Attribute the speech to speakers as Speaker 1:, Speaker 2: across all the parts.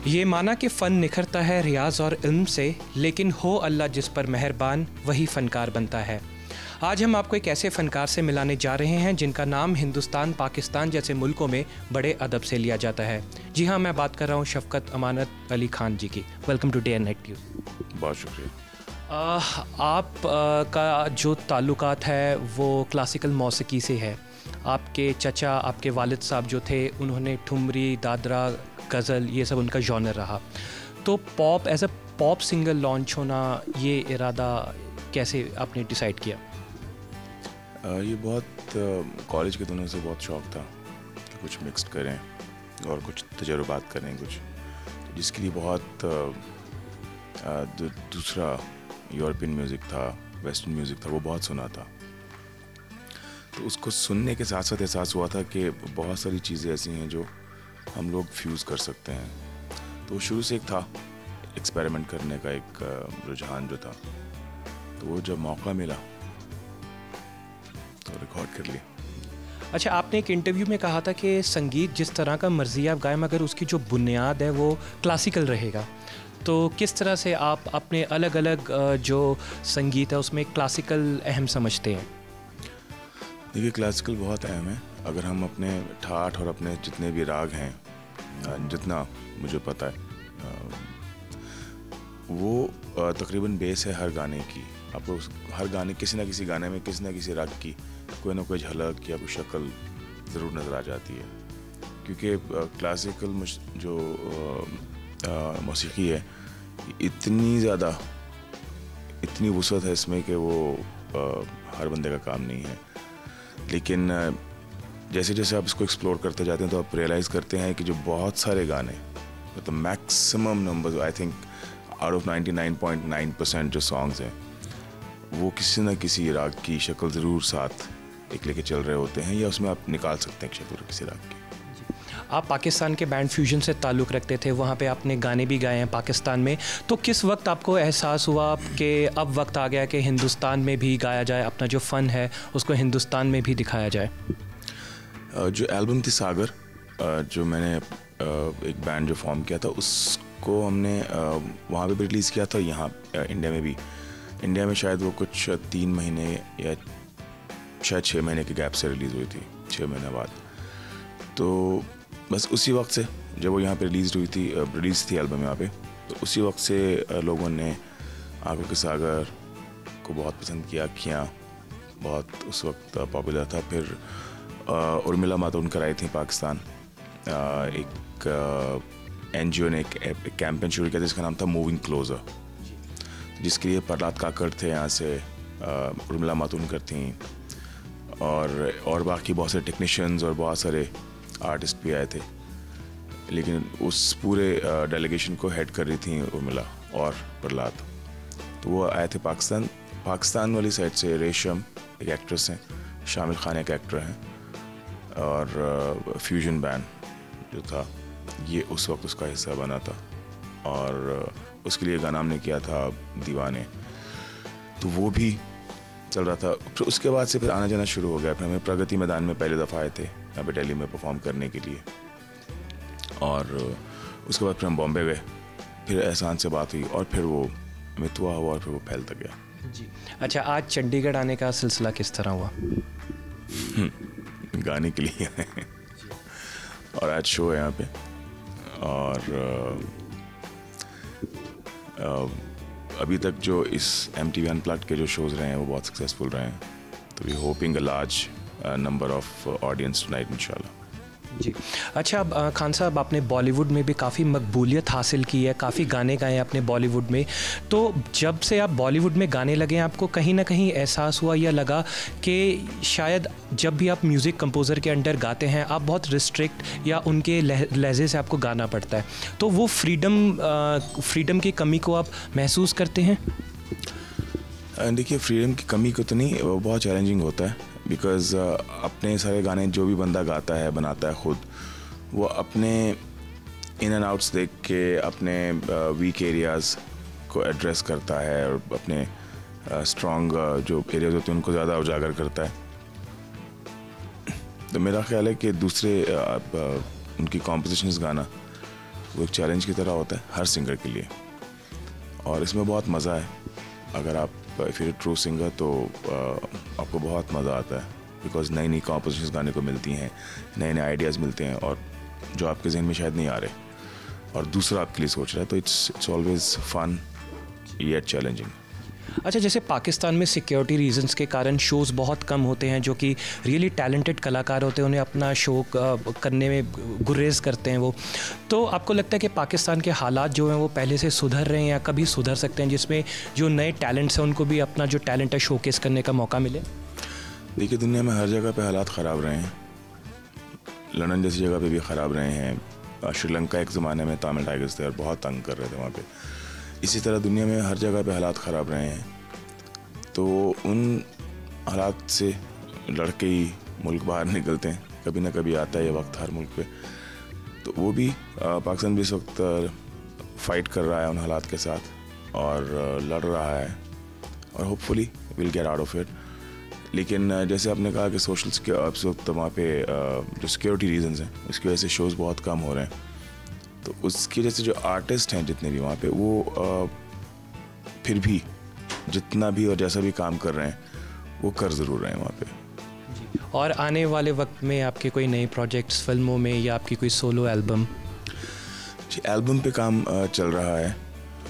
Speaker 1: ये माना कि फ़न निखरता है रियाज और इल्म से, लेकिन हो अल्लाह जिस पर मेहरबान वही फ़नकार बनता है। आज हम आपको एक ऐसे फ़नकार से मिलाने जा रहे हैं जिनका नाम हिंदुस्तान, पाकिस्तान जैसे मुल्कों में बड़े अदब से लिया जाता है। जी हाँ, मैं बात कर रहा हूँ शफ़क़त अमानत अली खान जी की। Welcome to Day and night News.
Speaker 2: बहुत शुक्रिया।
Speaker 1: आप का जो ताल्लुकात है वो क्लासिकल मौसीकी से है। आपके चचा, आपके वालिद साहब जो थे, उन्होंने ठुमरी, दादरा, गज़ल, ये सब उनका जॉनर रहा। तो pop as a pop singer launch होना, ये इरादा कैसे आपने डिसाइड किया?
Speaker 2: ये बहुत कॉलेज के दिनों से बहुत शौक़ था कि कुछ मिक्स्ड करें और कुछ तजुर्बात करें, कुछ जिसके लिए बहुत दूसरा यूरोपियन म्यूज़िक था, वेस्टर्न म्यूज़िक था, वो बहुत सुना था। तो उसको सुनने के साथ साथ एहसास हुआ था कि बहुत सारी चीज़ें ऐसी हैं जो हम लोग फ्यूज़ कर सकते हैं। तो शुरू से एक था एक्सपेरिमेंट करने का एक रुझान जो था, तो वो जब मौका मिला तो रिकॉर्ड कर लिया।
Speaker 1: अच्छा, आपने एक इंटरव्यू में कहा था कि संगीत जिस तरह का मर्जी आप गाएं, मगर उसकी जो बुनियाद है वो क्लासिकल रहेगा। तो किस तरह से आप अपने अलग अलग जो संगीत है उसमें क्लासिकल अहम समझते हैं?
Speaker 2: देखिए, क्लासिकल बहुत अहम है। अगर हम अपने ठाठ और अपने जितने भी राग हैं, जितना मुझे पता है, वो तकरीबन बेस है हर गाने की। आपको हर गाने, किसी ना किसी गाने में किसी ना किसी राग की कोई ना कोई झलक या कोई शक्ल ज़रूर नज़र आ जाती है। क्योंकि क्लासिकल जो मौसीकी है, इतनी ज़्यादा, इतनी वुसअत है इसमें कि वो हर बंदे का काम नहीं है। लेकिन जैसे जैसे आप इसको एक्सप्लोर करते जाते हैं तो आप रियलाइज़ करते हैं कि जो बहुत सारे गाने, मतलब maximum number, I think out of 99.9% जो सॉन्ग्स हैं, वो किसी न किसी राग की शक्ल ज़रूर साथ एक लेके चल रहे होते हैं, या उसमें आप निकाल सकते हैं शक्ल किसी राग की।
Speaker 1: आप पाकिस्तान के बैंड फ्यूजन से ताल्लुक़ रखते थे, वहाँ पे आपने गाने भी गाए हैं पाकिस्तान में। तो किस वक्त आपको एहसास हुआ कि अब वक्त आ गया कि हिंदुस्तान में भी गाया जाए, अपना जो फ़न है उसको हिंदुस्तान में भी दिखाया जाए?
Speaker 2: जो एल्बम थी सागर, जो मैंने एक बैंड जो फॉर्म किया था, उसको हमने वहाँ पे भी रिलीज़ किया था, यहाँ इंडिया में भी। इंडिया में शायद वो कुछ 3 महीने या शायद 6 महीने के गैप से रिलीज़ हुई थी, 6 महीने बाद। तो बस उसी वक्त से जब वो यहाँ पे रिलीज़ थी एल्बम यहाँ पे, तो उसी वक्त से लोगों ने आंखों के सागर को बहुत पसंद किया। अखियाँ बहुत उस वक्त पॉपुलर था। फिर उर्मिला मातोंडकर आई थी पाकिस्तान। एक NGO ने एक कैंपेन शुरू किया जिसका नाम था मूविंग क्लोज़र, जिसके लिए प्रहलाद काकड़ थे यहाँ से, उर्मिला मातोंडकर थी, और बाकी बहुत सारे टेक्नीशियंस और बहुत सारे आर्टिस्ट भी आए थे। लेकिन उस पूरे डेलीगेशन को हेड कर रही थी उर्मिला और प्रहलाद। तो वो आए थे पाकिस्तान वाली साइड से। रेशम एक एक्ट्रेस हैं, शामिल खान एक एक्टर हैं, और फ्यूजन बैंड जो था ये उस वक्त उसका हिस्सा बना था, और उसके लिए गाना हमने किया था दीवाने। तो वो भी चल रहा था। फिर उसके बाद से फिर आना जाना शुरू हो गया। फिर हमें प्रगति मैदान में पहले दफ़ा आए थे यहाँ पे दिल्ली में परफॉर्म करने के लिए, और उसके बाद फिर हम बॉम्बे गए। फिर एहसान से बात हुई और फिर वो मितवा हुआ और फिर वो फैलता गया।
Speaker 1: जी। अच्छा, आज चंडीगढ़ आने का सिलसिला किस तरह हुआ?
Speaker 2: गाने के लिए आए और आज शो है यहाँ पे, और अभी तक जो इस MTV अनप्लग्ड के जो शोज़ रहे हैं वो बहुत सक्सेसफुल रहे हैं। तो we hoping a large number of audience tonight इंशाल्लाह।
Speaker 1: जी। अच्छा, अब खान साहब, आपने बॉलीवुड में भी काफ़ी मकबूलियत हासिल की है, काफ़ी गाने गाए हैं अपने बॉलीवुड में। तो जब से आप बॉलीवुड में गाने लगे, आपको कहीं ना कहीं एहसास हुआ या लगा कि शायद जब भी आप म्यूज़िक कंपोज़र के अंडर गाते हैं आप बहुत रिस्ट्रिक्ट या उनके लहजे से आपको गाना पड़ता है, तो वो फ्रीडम की कमी को आप महसूस करते हैं?
Speaker 2: देखिए, फ्रीडम की कमी को तो नहीं, वो बहुत चैलेंजिंग होता है। बिकॉज़ अपने सारे गाने जो भी बंदा गाता है, बनाता है खुद, वो अपने इन एंड आउट्स देख के अपने वीक एरियाज़ को एड्रेस करता है, और अपने स्ट्रॉन्ग जो एरियाज़ होते हैं उनको ज़्यादा उजागर करता है। तो मेरा ख्याल है कि दूसरे उनकी कॉम्पोजिशंस गाना वो एक चैलेंज की तरह होता है हर सिंगर के लिए, और इसमें बहुत मज़ा है। अगर आप इफ़ यू ट्रू सिंगर तो आपको बहुत मज़ा आता है, बिकॉज नई नई कॉम्पोजिशंस गाने को मिलती हैं, नए नए आइडियाज़ मिलते हैं, और जो आपके जहन में शायद नहीं आ रहे और दूसरा आपके लिए सोच रहा है, तो it's always fun yet challenging.
Speaker 1: अच्छा, जैसे पाकिस्तान में सिक्योरिटी रीजंस के कारण शोज़ बहुत कम होते हैं, जो कि रियली टैलेंटेड कलाकार होते हैं, उन्हें अपना शो करने में गुरेज करते हैं वो, तो आपको लगता है कि पाकिस्तान के हालात जो हैं वो पहले से सुधर रहे हैं या कभी सुधर सकते हैं, जिसमें जो नए टैलेंट्स हैं उनको भी अपना जो टैलेंट है शोकेस करने का मौका मिले?
Speaker 2: देखिए, दुनिया में हर जगह पे हालात ख़राब रहे हैं। लंदन जैसी जगह पे भी ख़राब रहे हैं। श्रीलंका एक ज़माने में तमिल टाइगर्स थे और बहुत तंग कर रहे थे वहाँ पे। इसी तरह दुनिया में हर जगह पे हालात ख़राब रहे हैं, तो उन हालात से लड़के ही मुल्क बाहर निकलते हैं। कभी ना कभी आता है ये वक्त हर मुल्क पे, तो वो भी पाकिस्तान भी इस वक्त फ़ाइट कर रहा है उन हालात के साथ और लड़ रहा है, और hopefully will get out of it. लेकिन जैसे आपने कहा कि सोशल इस वक्त वहाँ पे जो सिक्योरिटी रीजंस हैं उसकी वजह से शोज़ बहुत कम हो रहे हैं, तो उसकी वजह से जो आर्टिस्ट हैं जितने भी वहाँ पे वो फिर भी जितना भी और जैसा भी काम कर रहे हैं वो कर ज़रूर रहे हैं वहाँ पे।
Speaker 1: और आने वाले वक्त में आपके कोई नए प्रोजेक्ट्स फिल्मों में या आपकी कोई सोलो एल्बम?
Speaker 2: जी, एल्बम पे काम चल रहा है।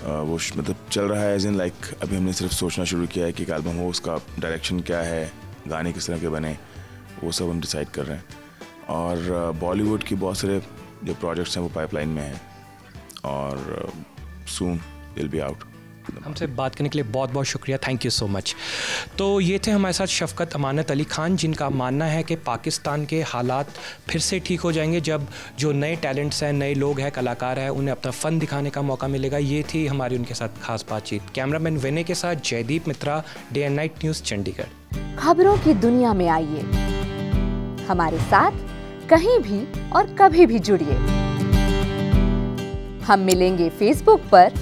Speaker 2: वो मतलब चल रहा है एज इन लाइक अभी हमने सिर्फ सोचना शुरू किया है कि एक एल्बम हो, उसका डायरेक्शन क्या है, गाने किस तरह के बने, वो सब हम डिसाइड कर रहे हैं। और बॉलीवुड की बहुत सारे जो प्रोजेक्ट्स हैं वो पाइपलाइन में हैं और सून विल बी आउट।
Speaker 1: हमसे बात करने के लिए बहुत बहुत शुक्रिया, थैंक यू सो मच। तो ये थे हमारे साथ शफ़क़त अमानत अली खान, जिनका मानना है कि पाकिस्तान के हालात फिर से ठीक हो जाएंगे जब जो नए टैलेंट्स हैं, नए लोग हैं, कलाकार हैं, उन्हें अपना फ़न दिखाने का मौका मिलेगा। ये थी हमारी उनके साथ खास बातचीत। कैमरामैन विनय के साथ Jaideep Mitra, day and night news, Chandigarh.
Speaker 3: खबरों की दुनिया में आइए, हमारे साथ कहीं भी और कभी भी जुड़िए। हम मिलेंगे फेसबुक पर,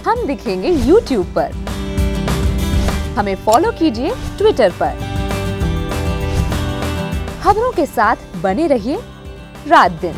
Speaker 3: हम दिखेंगे यूट्यूब पर, हमें फॉलो कीजिए ट्विटर पर। खबरों के साथ बने रहिए रात दिन।